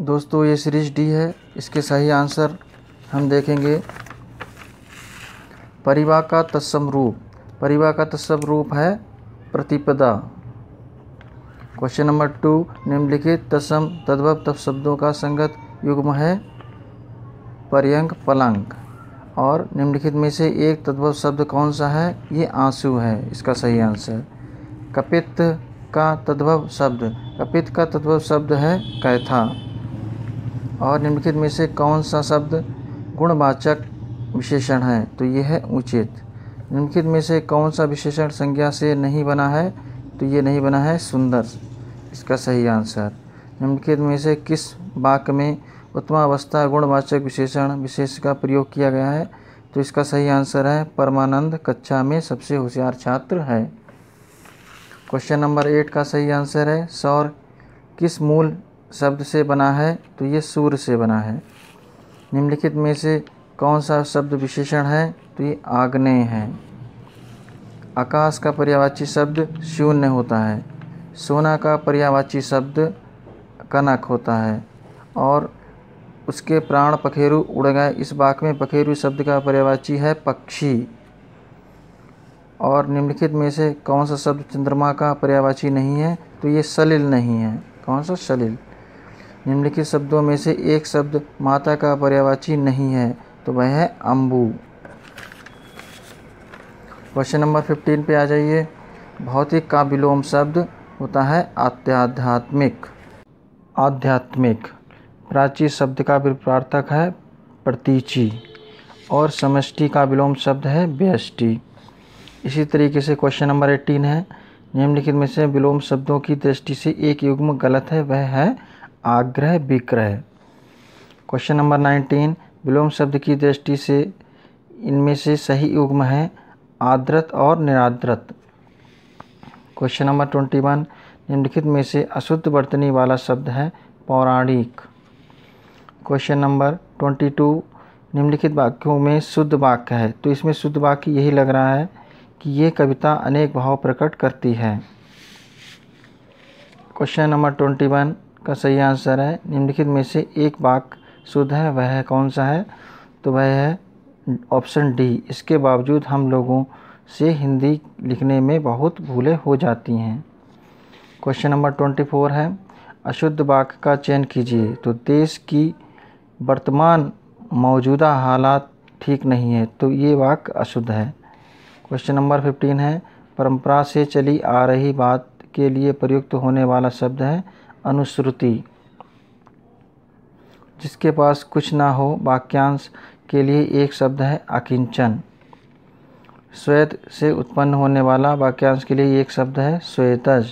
दोस्तों ये series D है। इसके सही आंसर हम देखेंगे। परिवा का तत्सम रूप, परिवा का तत्सम रूप है प्रतिपदा। क्वेश्चन नंबर 2, निम्नलिखित तत्सम तद्भव तत् शब्दों का संगत युग्म है पर्यंक पलंक। और निम्नलिखित में से एक तद्भव शब्द कौन सा है? ये आंसू है इसका सही आंसर। कपित का तद्भव शब्द, कपित का तद्भव शब्द है कैथा। और निम्नलिखित में से कौन सा शब्द गुणवाचक विशेषण है? तो ये है उचित। निम्नलिखित में से कौन सा विशेषण संज्ञा से नहीं बना है? तो ये नहीं बना है सुंदर, इसका सही आंसर। निम्नलिखित में से किस वाक्य में उत्तमावस्था गुणवाचक विशेषण विशेष का प्रयोग किया गया है? तो इसका सही आंसर है परमानंद कक्षा में सबसे होशियार छात्र है। क्वेश्चन नंबर 8 का सही आंसर है सौर किस मूल शब्द से बना है? तो ये सूर्य से बना है। निम्नलिखित में से कौन सा शब्द विशेषण है? तो ये आग्नेय है। आकाश का पर्यायवाची शब्द शून्य होता है। सोना का पर्यायवाची शब्द कनक होता है। और उसके प्राण पखेरु उड़ गए, इस वाक्य में पखेरु शब्द का पर्यायवाची है पक्षी। और निम्नलिखित में से कौन सा शब्द चंद्रमा का पर्यायवाची नहीं है? तो ये सलिल नहीं है। कौन सा? सलिल। निम्नलिखित शब्दों में से एक शब्द माता का पर्यायवाची नहीं है, तो वह है अम्बु। क्वेश्चन नंबर 15 पे आ जाइए। भौतिक का विलोम शब्द होता है आध्यात्मिक। आध्यात्मिक। प्राची शब्द का विपरीतार्थक है प्रतीची। और समष्टि का विलोम शब्द है व्यष्टि। इसी तरीके से क्वेश्चन नंबर 18 है। निम्नलिखित में से विलोम शब्दों की दृष्टि से एक युग्म गलत है, वह है आग्रह विग्रह। क्वेश्चन नंबर 19, विलोम शब्द की दृष्टि से इनमें से सही युग्म है आद्रत और निराद्रत। क्वेश्चन नंबर 21, निम्नलिखित में से अशुद्ध वर्तनी वाला शब्द है पौराणिक। क्वेश्चन नंबर 22, निम्नलिखित वाक्यों में शुद्ध वाक्य है, तो इसमें शुद्ध वाक्य यही लग रहा है कि ये कविता अनेक भाव प्रकट करती है। क्वेश्चन नंबर 21 का सही आंसर है निम्नलिखित में से एक वाक्य शुद्ध है, वह है कौन सा है? तो वह है ऑप्शन डी। इसके बावजूद हम लोगों से हिंदी लिखने में बहुत भूलें हो जाती हैं। क्वेश्चन नंबर 24 है अशुद्ध वाक्य का चयन कीजिए। तो देश की वर्तमान मौजूदा हालात ठीक नहीं है, तो ये वाक्य अशुद्ध है। क्वेश्चन नंबर 15 है परंपरा से चली आ रही बात के लिए प्रयुक्त होने वाला शब्द है अनुश्रुति। जिसके पास कुछ ना हो वाक्यांश के लिए एक शब्द है अकिंचन। श्वेत से उत्पन्न होने वाला वाक्यांश के लिए एक शब्द है श्वेतज।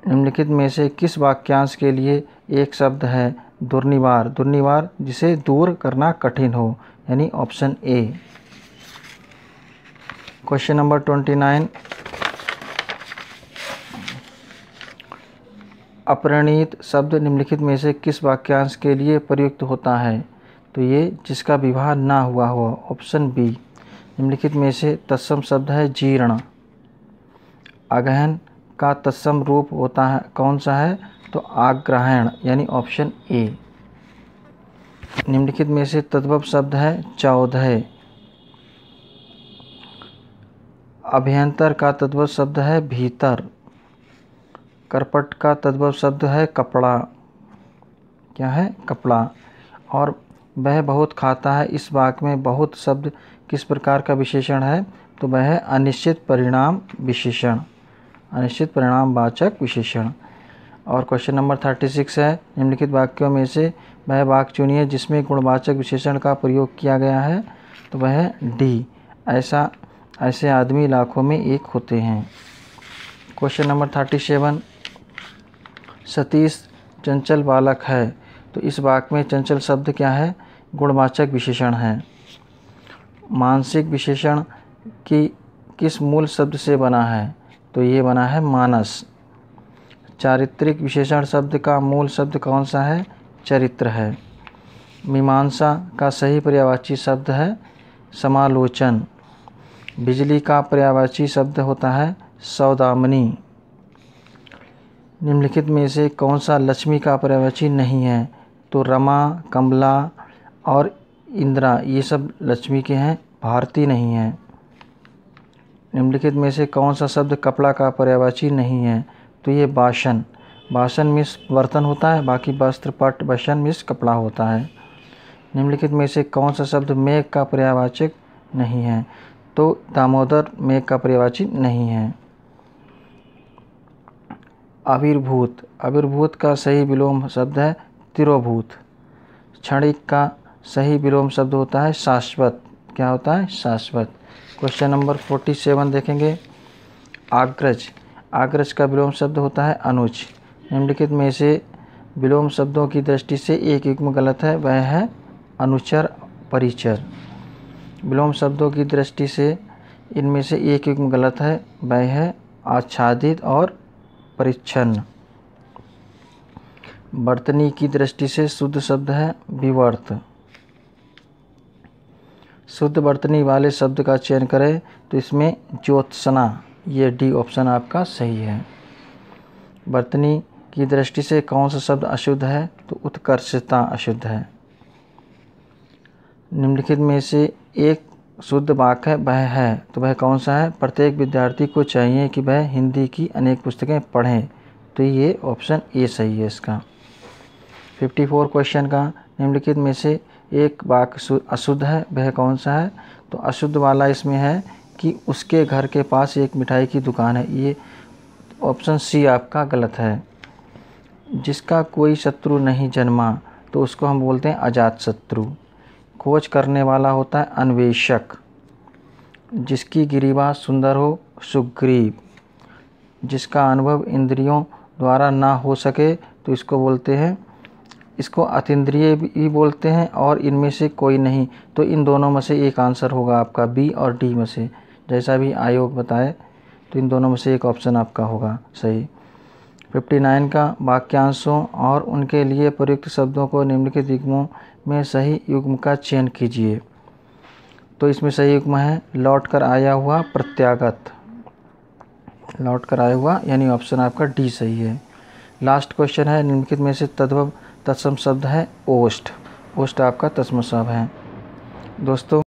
निम्नलिखित में से किस वाक्यांश के लिए एक शब्द है दुर्निवार? दुर्निवार जिसे दूर करना कठिन हो, यानी ऑप्शन ए। क्वेश्चन नंबर 29, अपरिणीत शब्द निम्नलिखित में से किस वाक्यांश के लिए प्रयुक्त होता है? तो ये जिसका विवाह ना हुआ हो, ऑप्शन बी। निम्नलिखित में से तत्सम शब्द है जीर्ण। अगहन का तत्सम रूप होता है कौन सा है? तो आग्रहण, यानी ऑप्शन ए। निम्नलिखित में से तद्भव शब्द है चौदह। अभ्यंतर का तद्भव शब्द है भीतर। करपट का तद्भव शब्द है कपड़ा। क्या है? कपड़ा। और वह बहुत खाता है, इस वाक्य में बहुत शब्द किस प्रकार का विशेषण है? तो वह है अनिश्चित परिणाम विशेषण, अनिश्चित परिणाम वाचक विशेषण। और क्वेश्चन नंबर 36 है निम्नलिखित वाक्यों में से वह वाक्य चुनिए जिसमें गुणवाचक विशेषण का प्रयोग किया गया है। तो वह है डी। ऐसे आदमी लाखों में एक होते हैं। क्वेश्चन नंबर 37, सतीश चंचल बालक है, तो इस वाक्य में चंचल शब्द क्या है? गुणवाचक विशेषण है। मानसिक विशेषण की किस मूल शब्द से बना है? तो ये बना है मानस। चारित्रिक विशेषण शब्द का मूल शब्द कौन सा है? चरित्र है। मीमांसा का सही पर्यायवाची शब्द है समालोचन। बिजली का पर्यायवाची शब्द होता है सौदामनी। निम्नलिखित में से कौन सा लक्ष्मी का पर्यायवाची नहीं है? तो रमा, कमला और इंदिरा ये सब लक्ष्मी के हैं, भारती नहीं है। निम्नलिखित में से कौन सा शब्द कपड़ा का पर्यायवाची नहीं है? तो ये बासन। बासन मीन्स बर्तन होता है, बाकी वस्त्र, पट, बसन मीन्स कपड़ा होता है। निम्नलिखित में से कौन सा शब्द मेघ का पर्यायवाचक नहीं है? तो दामोदर मेघ का पर्यायवाची नहीं है। आविर्भूत, आविर्भूत का सही विलोम शब्द है तिरोभूत। क्षणिक का सही विलोम शब्द होता है शाश्वत। क्या होता है? शाश्वत। क्वेश्चन नंबर 47 देखेंगे। आग्रज, आग्रज का विलोम शब्द होता है अनुज। निम्नलिखित में से विलोम शब्दों की दृष्टि से एक युग्म गलत है, वह है अनुचर, परिचर। विलोम शब्दों की दृष्टि से इनमें से एक युग्म गलत है, वह है आच्छादित और परिच्छन्न। वर्तनी की दृष्टि से शुद्ध शब्द है विवर्त। शुद्ध वर्तनी वाले शब्द का चयन करें तो इसमें ज्योत्सना, ये डी ऑप्शन आपका सही है। वर्तनी की दृष्टि से कौन सा शब्द अशुद्ध है? तो उत्कर्षता अशुद्ध है। निम्नलिखित में से एक शुद्ध वाक्य है, वह है, तो वह कौन सा है? प्रत्येक विद्यार्थी को चाहिए कि वह हिंदी की अनेक पुस्तकें पढ़ें, तो ये ऑप्शन ए सही है इसका। 54 क्वेश्चन का निम्नलिखित में से एक वाक्य अशुद्ध है, वह कौन सा है? तो अशुद्ध वाला इसमें है कि उसके घर के पास एक मिठाई की दुकान है, ये ऑप्शन सी आपका गलत है। जिसका कोई शत्रु नहीं जन्मा तो उसको हम बोलते हैं अजात शत्रु। खोज करने वाला होता है अन्वेषक। जिसकी गिरीवा सुंदर हो सुग्रीव। जिसका अनुभव इंद्रियों द्वारा ना हो सके तो इसको बोलते हैं, इसको अतीन्द्रिय भी बोलते हैं, और इनमें से कोई नहीं, तो इन दोनों में से एक आंसर होगा आपका बी और डी में से, जैसा भी आयोग बताए, तो इन दोनों में से एक ऑप्शन आपका होगा सही। 59 का वाक्यांशों और उनके लिए प्रयुक्त शब्दों को निम्नलिखित युग्मों में सही युग्म का चयन कीजिए। तो इसमें सही युग्म है लौट कर आया हुआ, प्रत्यागत। लौट कर आया हुआ यानी ऑप्शन आपका डी सही है। लास्ट क्वेश्चन है, निम्नलिखित में से तद्भव तत्सम शब्द है ओष्ठ। ओष्ठ आपका तत्सम शब्द है। दोस्तों